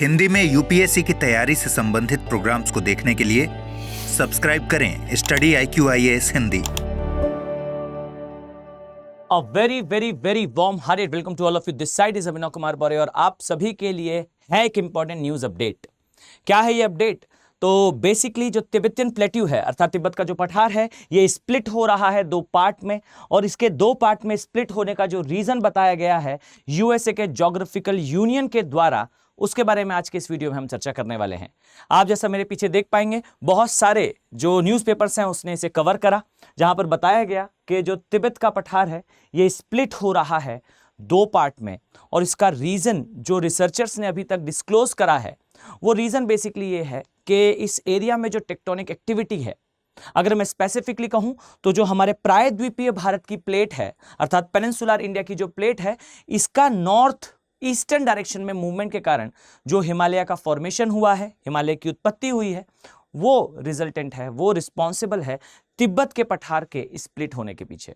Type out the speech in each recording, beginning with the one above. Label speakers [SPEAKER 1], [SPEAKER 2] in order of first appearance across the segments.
[SPEAKER 1] हिंदी में यूपीएससी की तैयारी से संबंधित प्रोग्राम्स को देखने के लिए सब्सक्राइब करें study IQ IAS Hindi.
[SPEAKER 2] A very very very warm hearted welcome to all of you. This side is Abhinav Kumar बौरे और आप सभी के लिए है एक इंपॉर्टेंट न्यूज अपडेट। क्या है ये अपडेट? तो बेसिकली जो तिब्बतियन प्लेट्यू है अर्थात तिब्बत का जो पठार है ये स्प्लिट हो रहा है दो पार्ट में, और इसके दो पार्ट में स्प्लिट होने का जो रीजन बताया गया है यूएसए के ज्योग्राफिकल यूनियन के द्वारा, उसके बारे में आज के इस वीडियो में हम चर्चा करने वाले हैं। आप जैसा मेरे पीछे देख पाएंगे बहुत सारे जो न्यूज़पेपर्स हैं उसने इसे कवर करा, जहां पर बताया गया कि जो तिब्बत का पठार है ये स्प्लिट हो रहा है दो पार्ट में, और इसका रीजन जो रिसर्चर्स ने अभी तक डिस्क्लोज करा है वो रीजन बेसिकली ये है कि इस एरिया में जो टेक्टोनिक एक्टिविटी है, अगर मैं स्पेसिफिकली कहूं तो जो हमारे प्रायद्वीपीय भारत की प्लेट है अर्थात पेनिनसुलर इंडिया की जो प्लेट है, इसका नॉर्थ ईस्टर्न डायरेक्शन में मूवमेंट के कारण जो हिमालय का फॉर्मेशन हुआ है, हिमालय की उत्पत्ति हुई है, वो रिजल्टेंट है, वो रिस्पॉन्सिबल है तिब्बत के पठार के स्प्लिट होने के पीछे।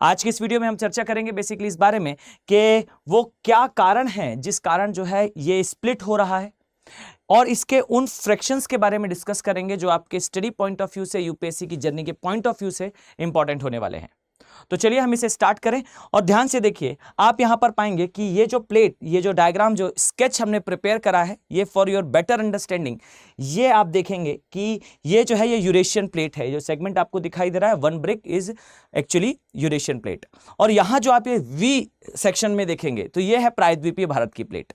[SPEAKER 2] आज की इस वीडियो में हम चर्चा करेंगे बेसिकली इस बारे में कि वो क्या कारण है जिस कारण जो है ये स्प्लिट हो रहा है, और इसके उन फ्रैक्शंस के बारे में डिस्कस करेंगे जो आपके स्टडी पॉइंट ऑफ व्यू से, यूपीएससी की जर्नी के पॉइंट ऑफ व्यू से इंपॉर्टेंट होने वाले हैं। तो चलिए हम इसे स्टार्ट करें और ध्यान से देखिए। आप यहां पर पाएंगे कि ये जो प्लेट, ये जो डायग्राम, जो स्केच हमने प्रिपेयर करा है, ये फॉर योर बेटर अंडरस्टैंडिंग, ये आप देखेंगे कि ये जो है ये यूरेशियन प्लेट है। जो सेगमेंट आपको दिखाई दे रहा है, one brick is actually Eurasian plate, और यहां जो आप ये वी सेक्शन में देखेंगे तो ये है प्रायद्वीपीय भारत की प्लेट।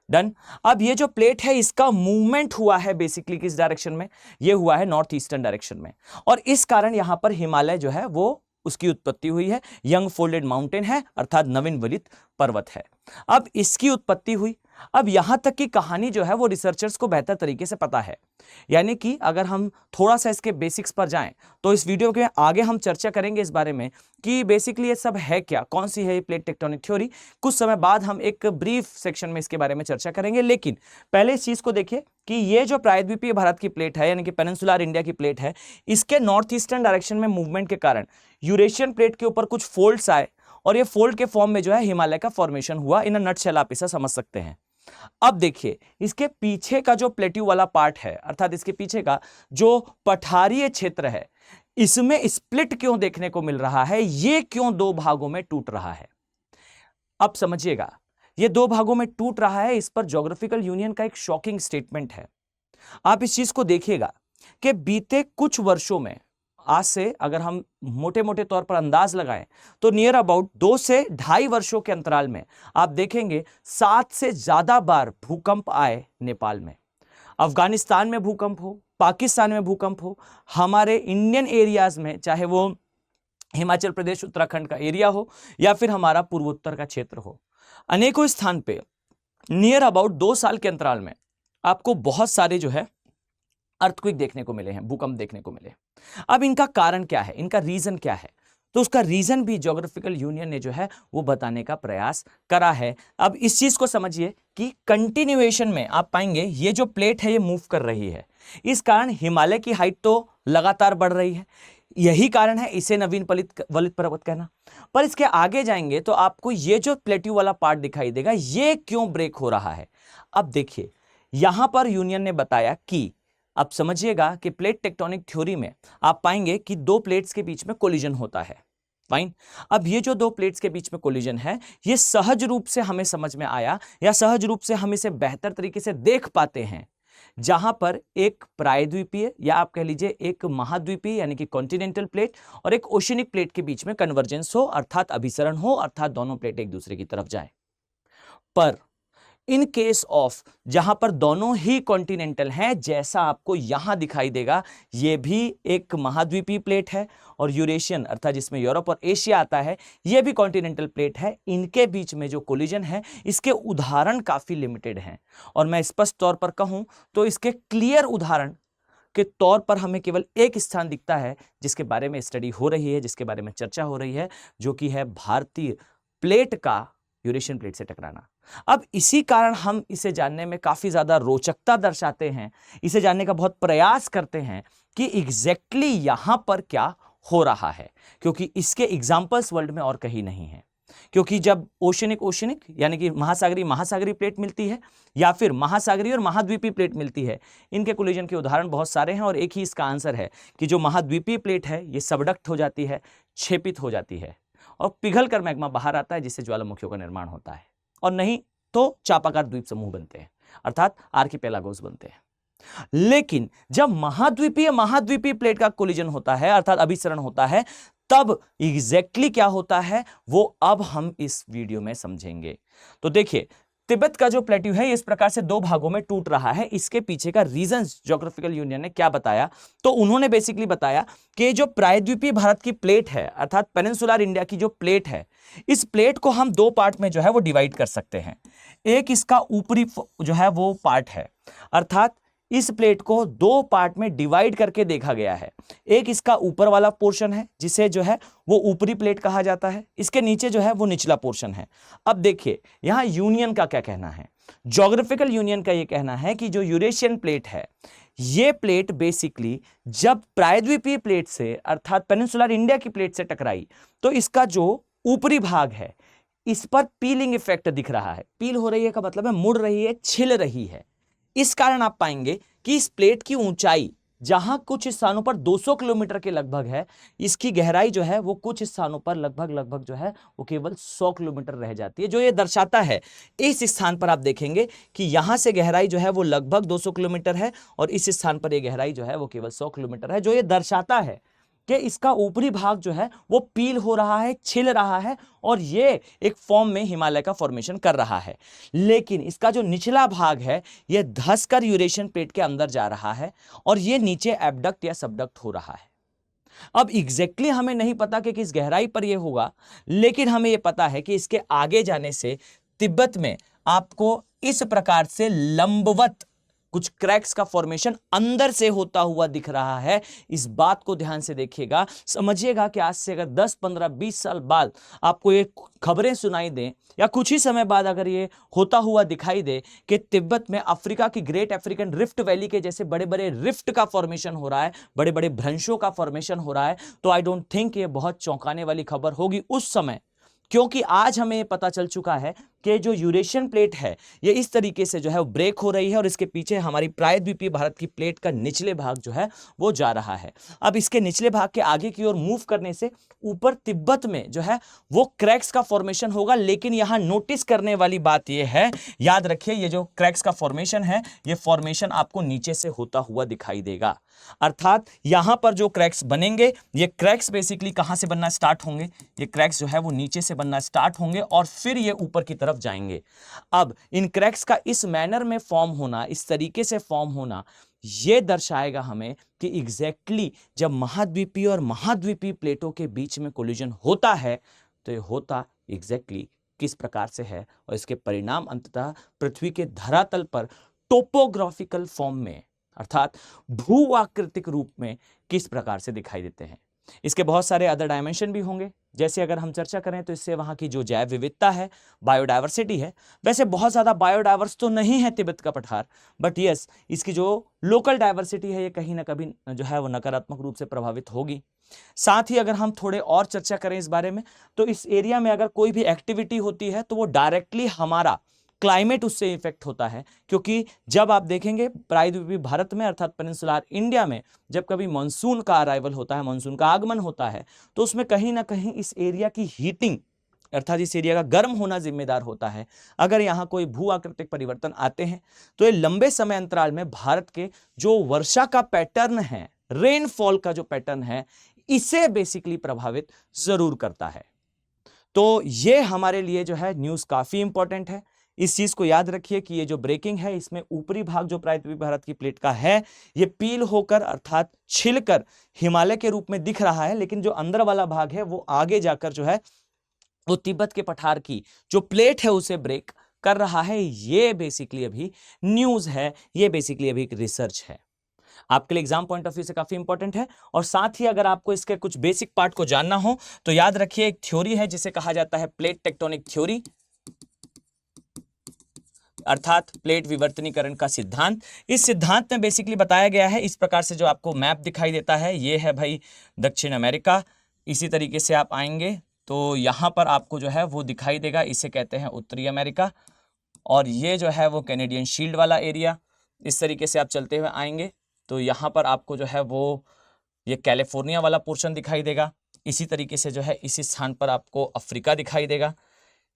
[SPEAKER 2] डन। अब ये जो प्लेट है इसका मूवमेंट हुआ है बेसिकली किस डायरेक्शन में? ये हुआ है नॉर्थ ईस्टर्न डायरेक्शन में, और इस कारण यहां पर हिमालय जो है वो उसकी उत्पत्ति हुई है। यंग फोल्डेड माउंटेन है अर्थात नवीन वलित पर्वत है। अब इसकी उत्पत्ति हुई। अब यहां तक की कहानी जो है वो रिसर्चर्स को बेहतर तरीके से पता है, यानी कि अगर हम थोड़ा सा इसके बेसिक्स पर जाएं तो इस वीडियो के आगे हम चर्चा करेंगे इस बारे में कि बेसिकली ये सब है क्या, कौन सी है ये प्लेट टेक्टोनिक थ्योरी। कुछ समय बाद हम एक ब्रीफ सेक्शन में इसके बारे में चर्चा करेंगे, लेकिन पहले इस चीज को देखिए कि ये जो प्रायद्वीपीय भारत की प्लेट है यानी कि पेनिनसुलर इंडिया की प्लेट है, इसके नॉर्थ ईस्टर्न डायरेक्शन में मूवमेंट के कारण यूरेशियन प्लेट के ऊपर कुछ फोल्ड्स आए, और ये फोल्ड के फॉर्म में जो है हिमालय का फॉर्मेशन हुआ। इन नटशेल आप इसे समझ सकते हैं। अब देखिए इसके पीछे का जो प्लेट्यू वाला पार्ट है अर्थात इसके पीछे का जो पठारीय क्षेत्र है, इसमें स्प्लिट क्यों देखने को मिल रहा है, ये क्यों दो भागों में टूट रहा है? अब समझिएगा, ये दो भागों में टूट रहा है, इस पर ज्योग्राफिकल यूनियन का एक शॉकिंग स्टेटमेंट है। आप इस चीज को देखिएगा कि बीते कुछ वर्षों में, आज से अगर हम मोटे मोटे तौर पर अंदाज लगाएं तो नियर अबाउट 2 से 2.5 वर्षों के अंतराल में आप देखेंगे 7 से ज्यादा बार भूकंप आए नेपाल में। अफगानिस्तान में भूकंप हो, पाकिस्तान में भूकंप हो, हमारे इंडियन एरियाज में, चाहे वो हिमाचल प्रदेश उत्तराखंड का एरिया हो या फिर हमारा पूर्वोत्तर का क्षेत्र हो, अनेकों स्थान पे नियर अबाउट 2 साल के अंतराल में आपको बहुत सारे जो है अर्थक्वेक देखने को मिले हैं, भूकंप देखने को मिले। अब इनका कारण क्या है, इनका रीजन क्या है? तो उसका रीजन भी ज्योग्राफिकल यूनियन ने जो है वो बताने का प्रयास करा है। अब इस चीज को समझिए कि कंटिन्यूएशन में आप पाएंगे ये जो प्लेट है ये मूव कर रही है, इस कारण हिमालय की हाइट तो लगातार बढ़ रही है। यही कारण है इसे नवीन वलित पर्वत कहना। पर इसके आगे जाएंगे तो आपको ये जो प्लेट्यू वाला पार्ट दिखाई देगा, ये क्यों ब्रेक हो रहा है? अब देखिए यहां पर यूनियन ने बताया कि, अब समझिएगा कि प्लेट टेक्टोनिक थ्योरी में आप पाएंगे कि दो प्लेट्स के बीच में कोलिजन होता है। फाइन। अब ये जो दो प्लेट्स के बीच में कोलिजन है ये सहज रूप से हमें समझ में आया, या सहज रूप से हम इसे बेहतर तरीके से देख पाते हैं, जहां पर एक प्रायद्वीपीय या आप कह लीजिए एक महाद्वीपीय यानी कि कॉन्टिनेंटल प्लेट और एक ओशिनिक प्लेट के बीच में कन्वर्जेंस हो अर्थात अभिसरण हो, अर्थात दोनों प्लेट एक दूसरे की तरफ जाए। पर इन केस ऑफ जहां पर दोनों ही कॉन्टिनेंटल हैं, जैसा आपको यहां दिखाई देगा, यह भी एक महाद्वीपीय प्लेट है, और यूरेशियन अर्थात जिसमें यूरोप और एशिया आता है यह भी कॉन्टिनेंटल प्लेट है। इनके बीच में जो कोलिजन है इसके उदाहरण काफी लिमिटेड हैं, और मैं स्पष्ट तौर पर कहूं तो इसके क्लियर उदाहरण के तौर पर हमें केवल एक स्थान दिखता है जिसके बारे में स्टडी हो रही है, जिसके बारे में चर्चा हो रही है, जो कि है भारतीय प्लेट का यूरेशियन प्लेट से टकराना। अब इसी कारण हम इसे जानने में काफी ज्यादा रोचकता दर्शाते हैं, इसे जानने का बहुत प्रयास करते हैं कि एग्जैक्टली यहां पर क्या हो रहा है, क्योंकि इसके एग्जाम्पल्स वर्ल्ड में और कहीं नहीं है। क्योंकि जब ओशनिक यानी कि महासागरीय प्लेट मिलती है या फिर महासागरीय और महाद्वीपीय प्लेट मिलती है, इनके कोलिजन के उदाहरण बहुत सारे हैं और एक ही इसका आंसर है कि जो महाद्वीपीय प्लेट है ये सबडक्ट हो जाती है, क्षेपित हो जाती है और पिघल कर मैग्मा बाहर आता है, जिससे ज्वालामुखियों का निर्माण होता है, और नहीं तो चापाकार द्वीप समूह बनते हैं, अर्थात आर्किपेलागोस बनते हैं। लेकिन जब महाद्वीपीय प्लेट का कोलिजन होता है अर्थात अभिसरण होता है, तब एग्जैक्टली क्या होता है वो अब हम इस वीडियो में समझेंगे। तो देखिए, तिब्बत का जो प्लेट्यू है इस प्रकार से दो भागों में टूट रहा है। इसके पीछे का रीजंस ज्योग्राफिकल यूनियन ने क्या बताया, तो उन्होंने बेसिकली बताया कि जो प्रायद्वीपीय भारत की प्लेट है अर्थात पेनिनसुलर इंडिया की जो प्लेट है, इस प्लेट को हम दो पार्ट में जो है वो डिवाइड कर सकते हैं। एक इसका ऊपरी जो है वो पार्ट है, अर्थात इस प्लेट को दो पार्ट में डिवाइड करके देखा गया है। एक इसका ऊपर वाला पोर्शन है जिसे जो है वो ऊपरी प्लेट कहा जाता है, इसके नीचे जो है वो निचला पोर्शन है। अब देखिए यहां यूनियन का क्या कहना है, ज्योग्राफिकल यूनियन का ये कहना है कि जो यूरेशियन प्लेट है ये प्लेट बेसिकली जब प्रायद्वीपीय प्लेट से अर्थात पेनिनसुलर इंडिया की प्लेट से टकराई तो इसका जो ऊपरी भाग है इस पर पीलिंग इफेक्ट दिख रहा है। पील हो रही है का मतलब है मुड़ रही है, छिल रही है। इस कारण आप पाएंगे कि इस प्लेट की ऊंचाई जहां कुछ स्थानों पर 200 किलोमीटर के लगभग है, इसकी गहराई जो है वो कुछ स्थानों पर लगभग जो है वो केवल 100 किलोमीटर रह जाती है। जो ये दर्शाता है, इस स्थान पर आप देखेंगे कि यहां से गहराई जो है वो लगभग 200 किलोमीटर है और इस स्थान पर ये गहराई जो है वो केवल 100 किलोमीटर है। जो ये दर्शाता है कि इसका ऊपरी भाग जो है वो पील हो रहा है, छिल रहा है और ये एक फॉर्म में हिमालय का फॉर्मेशन कर रहा है। लेकिन इसका जो निचला भाग है ये धंसकर यूरेशियन प्लेट के अंदर जा रहा है और ये नीचे एबडक्ट या सबडक्ट हो रहा है। अब एग्जैक्टली हमें नहीं पता कि किस गहराई पर यह होगा, लेकिन हमें यह पता है कि इसके आगे जाने से तिब्बत में आपको इस प्रकार से लंबवत कुछ क्रैक्स का फॉर्मेशन अंदर से होता हुआ दिख रहा है। इस बात को ध्यान से देखिएगा, समझिएगा कि आज से अगर 10, 15, 20 साल बाद आपको ये खबरें सुनाई दें या कुछ ही समय बाद अगर ये होता हुआ दिखाई दे कि तिब्बत में अफ्रीका की ग्रेट अफ्रीकन रिफ्ट वैली के जैसे बड़े बड़े रिफ्ट का फॉर्मेशन हो रहा है, बड़े बड़े भ्रंशों का फॉर्मेशन हो रहा है, तो आई डोंट थिंक ये बहुत चौंकाने वाली खबर होगी उस समय, क्योंकि आज हमें ये पता चल चुका है कि जो यूरेशियन प्लेट है ये इस तरीके से जो है वो ब्रेक हो रही है और इसके पीछे हमारी प्रायद्वीपीय भारत की प्लेट का निचले भाग जो है वो जा रहा है। अब इसके निचले भाग के आगे की ओर मूव करने से ऊपर तिब्बत में जो है वो क्रैक्स का फॉर्मेशन होगा। लेकिन यहां नोटिस करने वाली बात यह है, याद रखिए ये जो क्रैक्स का फॉर्मेशन है ये फॉर्मेशन आपको नीचे से होता हुआ दिखाई देगा। अर्थात यहां पर जो क्रैक्स बनेंगे ये क्रैक्स बेसिकली कहां से बनना स्टार्ट होंगे, ये क्रैक्स जो है वो नीचे से बनना स्टार्ट होंगे और फिर ये ऊपर की तरफ जाएंगे। अब इन क्रैक्स का इस मैनर में फॉर्म होना, इस तरीके से फॉर्म होना, यह दर्शाएगा हमें कि एग्जैक्टली जब महाद्वीपीय और महाद्वीपीय प्लेटों के बीच में कोलिजन होता है तो यह होता एग्जैक्टली किस प्रकार से है और इसके परिणाम अंततः पृथ्वी के धरातल पर टोपोग्राफिकल फॉर्म में अर्थात भू-आकृतिक रूप में किस प्रकार से दिखाई देते हैं। इसके बहुत सारे अदर डायमेंशन भी होंगे, जैसे अगर हम चर्चा करें तो इससे वहां की जो जैव विविधता है, बायोडायवर्सिटी है, वैसे बहुत ज्यादा बायोडायवर्स तो नहीं है तिब्बत का पठार, बट यस इसकी जो लोकल डायवर्सिटी है ये कहीं ना कभी जो है वो नकारात्मक रूप से प्रभावित होगी। साथ ही अगर हम थोड़े और चर्चा करें इस बारे में तो इस एरिया में अगर कोई भी एक्टिविटी होती है तो वो डायरेक्टली हमारा क्लाइमेट उससे इफेक्ट होता है, क्योंकि जब आप देखेंगे प्रायद्वीपीय भारत में अर्थात पेनिनसुलर इंडिया में जब कभी मानसून का अराइवल होता है, मानसून का आगमन होता है, तो उसमें कहीं ना कहीं इस एरिया की हीटिंग अर्थात इस एरिया का गर्म होना जिम्मेदार होता है। अगर यहाँ कोई भू आकृतिक परिवर्तन आते हैं तो ये लंबे समय अंतराल में भारत के जो वर्षा का पैटर्न है, रेनफॉल का जो पैटर्न है, इसे बेसिकली प्रभावित जरूर करता है। तो ये हमारे लिए जो है न्यूज काफी इंपॉर्टेंट है। इस चीज को याद रखिए कि ये जो ब्रेकिंग है इसमें ऊपरी भाग जो प्रायद्वीपीय भारत की प्लेट का है ये पील होकर अर्थात छिलकर हिमालय के रूप में दिख रहा है, लेकिन जो अंदर वाला भाग है वो आगे जाकर जो है वो तिब्बत के पठार की जो प्लेट है उसे ब्रेक कर रहा है। ये बेसिकली अभी न्यूज है, ये बेसिकली अभी एक रिसर्च है, आपके लिए एग्जाम पॉइंट ऑफ व्यू से काफी इंपॉर्टेंट है। और साथ ही अगर आपको इसके कुछ बेसिक पार्ट को जानना हो तो याद रखिए एक थ्योरी है जिसे कहा जाता है प्लेट टेक्टोनिक थ्योरी अर्थात प्लेट विवर्तनीकरण का सिद्धांत। इस सिद्धांत में बेसिकली बताया गया है इस प्रकार से, जो आपको मैप दिखाई देता है ये है भाई दक्षिण अमेरिका, इसी तरीके से आप आएंगे तो यहाँ पर आपको जो है वो दिखाई देगा, इसे कहते हैं उत्तरी अमेरिका, और ये जो है वो कैनेडियन शील्ड वाला एरिया। इस तरीके से आप चलते हुए आएंगे तो यहाँ पर आपको जो है वो ये कैलिफोर्निया वाला पोर्शन दिखाई देगा। इसी तरीके से जो है इसी स्थान पर आपको अफ्रीका दिखाई देगा।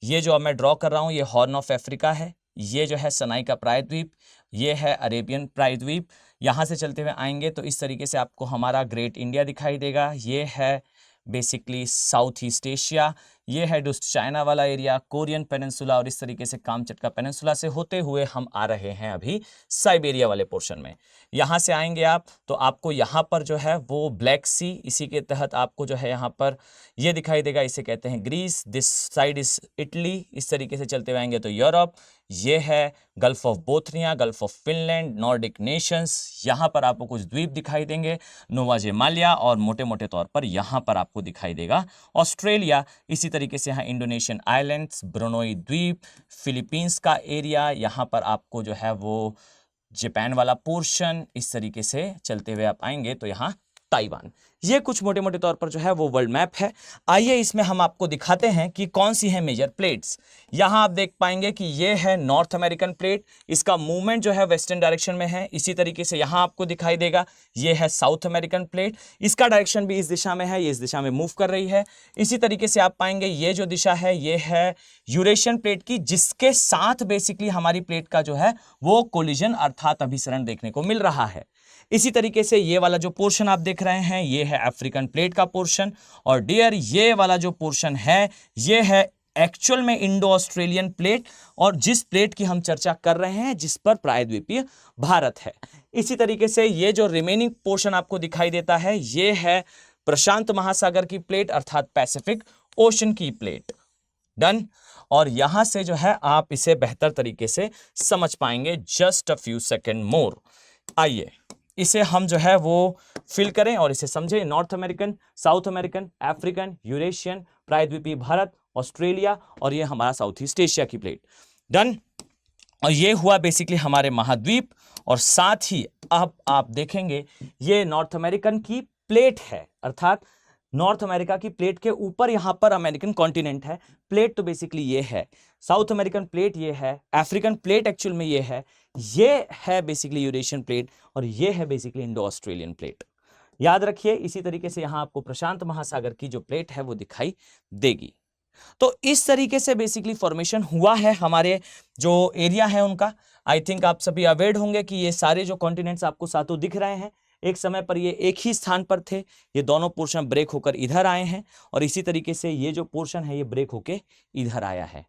[SPEAKER 2] ये जो अब मैं ड्रॉ कर रहा हूँ ये हॉर्न ऑफ अफ्रीका है, ये जो है सनाई का प्रायद्वीप, ये है अरेबियन प्रायद्वीप। यहाँ से चलते हुए आएंगे तो इस तरीके से आपको हमारा ग्रेट इंडिया दिखाई देगा। ये है बेसिकली साउथ ईस्ट एशिया, ये है डोस्ट चाइना वाला एरिया, कोरियन पेनिनसुला, और इस तरीके से कामचटका पेनिनसुला से होते हुए हम आ रहे हैं अभी साइबेरिया वाले पोर्शन में। यहाँ से आएंगे आप तो आपको यहाँ पर जो है वो ब्लैक सी, इसी के तहत आपको जो है यहाँ पर ये दिखाई देगा, इसे कहते हैं Greece, this side is Italy. इस तरीके से चलते हुए आएंगे तो यूरोप, ये है gulf of Bothnia, gulf of Finland, Nordic Nations. यहाँ पर आपको कुछ द्वीप दिखाई देंगे, नोवा जेमालिया, और मोटे मोटे तौर पर यहाँ पर आपको दिखाई देगा ऑस्ट्रेलिया। इसी तरीके से यहाँ इंडोनेशियन आइलैंड्स, ब्रुनोई द्वीप, फिलीपींस का एरिया, यहाँ पर आपको जो है वो जापान वाला पोर्शन। इस तरीके से चलते हुए आप आएंगे तो यहाँ ताइवान। ये कुछ मोटे मोटे तौर पर जो है वो वर्ल्ड मैप है। आइए इसमें हम आपको दिखाते हैं कि कौन सी है मेजर प्लेट्स। यहाँ आप देख पाएंगे कि ये है नॉर्थ अमेरिकन प्लेट, इसका मूवमेंट जो है वेस्टर्न डायरेक्शन में है। इसी तरीके से यहाँ आपको दिखाई देगा ये है साउथ अमेरिकन प्लेट, इसका डायरेक्शन भी इस दिशा में है, ये इस दिशा में मूव कर रही है। इसी तरीके से आप पाएंगे ये जो दिशा है ये है यूरेशियन प्लेट की, जिसके साथ बेसिकली हमारी प्लेट का जो है वो कोलिजन अर्थात अभिसरण देखने को मिल रहा है। इसी तरीके से ये वाला जो पोर्शन आप देख रहे हैं ये है अफ्रीकन प्लेट का पोर्शन, और डियर ये वाला जो पोर्शन है ये है एक्चुअल में इंडो ऑस्ट्रेलियन प्लेट, और जिस प्लेट की हम चर्चा कर रहे हैं जिस पर प्रायद्वीपीय भारत है। इसी तरीके से ये जो रिमेनिंग पोर्शन आपको दिखाई देता है ये है प्रशांत महासागर की प्लेट अर्थात पैसिफिक ओशन की प्लेट। डन। और यहां से जो है आप इसे बेहतर तरीके से समझ पाएंगे। जस्ट अ फ्यू सेकेंड मोर। आइए इसे हम जो है वो फिल करें और इसे समझें। North American, south American, African, Eurasian, प्रायद्वीपीय भारत, ऑस्ट्रेलिया, और ये हमारा साउथ ईस्ट एशिया की प्लेट। डन। और ये हुआ बेसिकली हमारे महाद्वीप, और साथ ही अब आप देखेंगे ये नॉर्थ अमेरिकन की प्लेट है, अर्थात नॉर्थ अमेरिका की प्लेट के ऊपर यहां पर अमेरिकन कॉन्टिनेंट है। प्लेट तो बेसिकली ये है, साउथ अमेरिकन प्लेट ये है, अफ्रीकन प्लेट एक्चुअल में ये है बेसिकली यूरेशियन प्लेट, और ये है बेसिकली इंडो ऑस्ट्रेलियन प्लेट। याद रखिए। इसी तरीके से यहां आपको प्रशांत महासागर की जो प्लेट है वो दिखाई देगी। तो इस तरीके से बेसिकली फॉर्मेशन हुआ है हमारे जो एरिया है उनका। आई थिंक आप सभी अवेयर होंगे कि ये सारे जो कॉन्टिनेंट्स आपको सातों दिख रहे हैं एक समय पर ये एक ही स्थान पर थे, ये दोनों पोर्शन ब्रेक होकर इधर आए हैं, और इसी तरीके से ये जो पोर्शन है ये ब्रेक होके इधर आया है।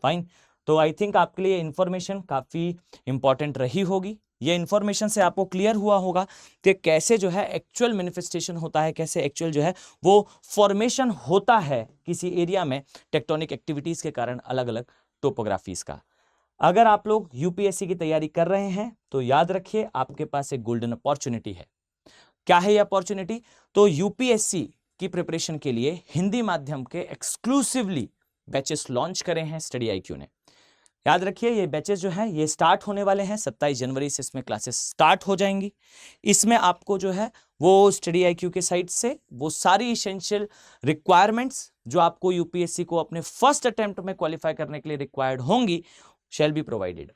[SPEAKER 2] फाइन। तो आई थिंक आपके लिए इंफॉर्मेशन काफी इंपॉर्टेंट रही होगी। ये इंफॉर्मेशन से आपको क्लियर हुआ होगा कि कैसे जो है एक्चुअल मैनिफेस्टेशन होता है, कैसे एक्चुअल जो है वो फॉर्मेशन होता है किसी एरिया में टेक्टोनिक एक्टिविटीज के कारण अलग अलग टोपोग्राफीज का। अगर आप लोग यूपीएससी की तैयारी कर रहे हैं तो याद रखिए आपके पास एक गोल्डन अपॉर्चुनिटी है। क्या है ये अपॉर्चुनिटी? तो यूपीएससी की प्रिपरेशन के लिए हिंदी माध्यम के एक्सक्लूसिवली बैचेस लॉन्च करे हैं स्टडी आईक्यू ने। याद रखिए ये बैचेस जो है ये स्टार्ट होने वाले हैं 27 जनवरी से इसमें क्लासेस स्टार्ट हो जाएंगी। इसमें आपको जो है वो स्टडी आईक्यू के साइट से वो सारी इसेंशियल रिक्वायरमेंट्स जो आपको यूपीएससी को अपने फर्स्ट अटेम्प्ट में क्वालिफाई करने के लिए रिक्वायर्ड होंगी शैल बी प्रोवाइडेड।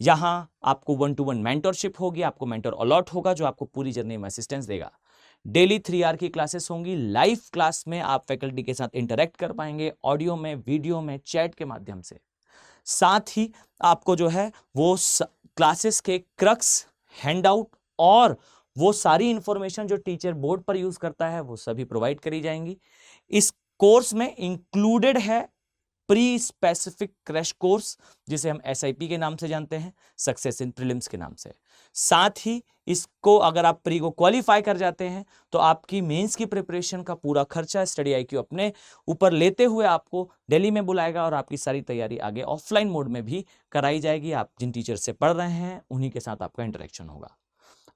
[SPEAKER 2] यहां आपको 1-to-1 मेंटरशिप होगी, आपको मेंटर अलॉट होगा जो आपको पूरी जर्नी में असिस्टेंस देगा। डेली 3 आवर की क्लासेस होंगी। लाइव क्लास में आप फैकल्टी के साथ इंटरेक्ट कर पाएंगे, ऑडियो में, वीडियो में, चैट के माध्यम से। साथ ही आपको जो है वो क्लासेस के क्रक्स, हैंडआउट और वो सारी इंफॉर्मेशन जो टीचर बोर्ड पर यूज करता है वो सभी प्रोवाइड करी जाएंगी। इस कोर्स में इंक्लूडेड है प्री स्पेसिफिक क्रैश कोर्स जिसे हम SIP के नाम से जानते हैं, सक्सेस इन प्रीलिम्स के नाम से। साथ ही इसको अगर आप प्री को क्वालिफाई कर जाते हैं तो आपकी मेंस की प्रिपरेशन का पूरा खर्चा स्टडी आईक्यू अपने ऊपर लेते हुए आपको दिल्ली में बुलाएगा और आपकी सारी तैयारी आगे ऑफलाइन मोड में भी कराई जाएगी। आप जिन टीचर से पढ़ रहे हैं उन्हीं के साथ आपका इंटरेक्शन होगा।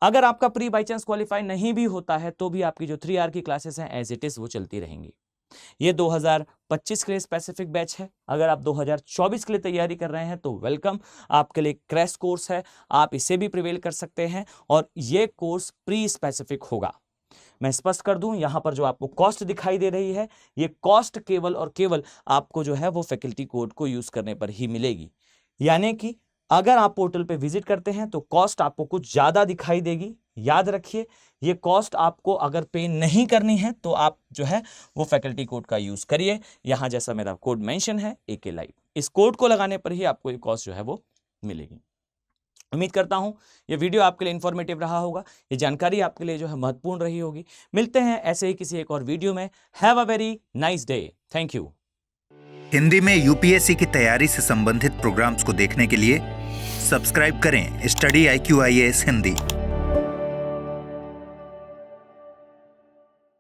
[SPEAKER 2] अगर आपका प्री बाई चांस क्वालिफाई नहीं भी होता है तो भी आपकी जो 3 आवर की क्लासेस हैं एज इट इज वो चलती रहेंगी। ये 2025 के लिए स्पेसिफिक बैच है। अगर आप 2024 के लिए तैयारी कर रहे हैं तो वेलकम, आपके लिए क्रैश कोर्स है, आप इसे भी प्रिवेल कर सकते हैं और ये कोर्स प्री स्पेसिफिक होगा। मैं स्पष्ट कर दूं, यहां पर जो आपको कॉस्ट दिखाई दे रही है, ये कॉस्ट केवल और केवल आपको जो है वो फैकल्टी कोड को यूज करने पर ही मिलेगी। यानी कि अगर आप पोर्टल पे विजिट करते हैं तो कॉस्ट आपको कुछ ज्यादा दिखाई देगी। याद रखिए, ये कॉस्ट आपको अगर पे नहीं करनी है तो आप जो है वो फैकल्टी कोड का यूज करिए। यहां जैसा मेरा कोड मेंशन है AK लाइव, इस कोड को लगाने पर ही आपको ये कॉस्ट जो है वो मिलेगी। उम्मीद करता हूं ये वीडियो आपके लिए इंफॉर्मेटिव रहा होगा, ये जानकारी आपके लिए जो है महत्वपूर्ण रही होगी। मिलते हैं ऐसे ही किसी एक और वीडियो में। Have a very nice day. Thank you.
[SPEAKER 1] Hindi में यूपीएससी की तैयारी से संबंधित प्रोग्राम्स को देखने के लिए सब्सक्राइब करें स्टडी IQ IAS हिंदी।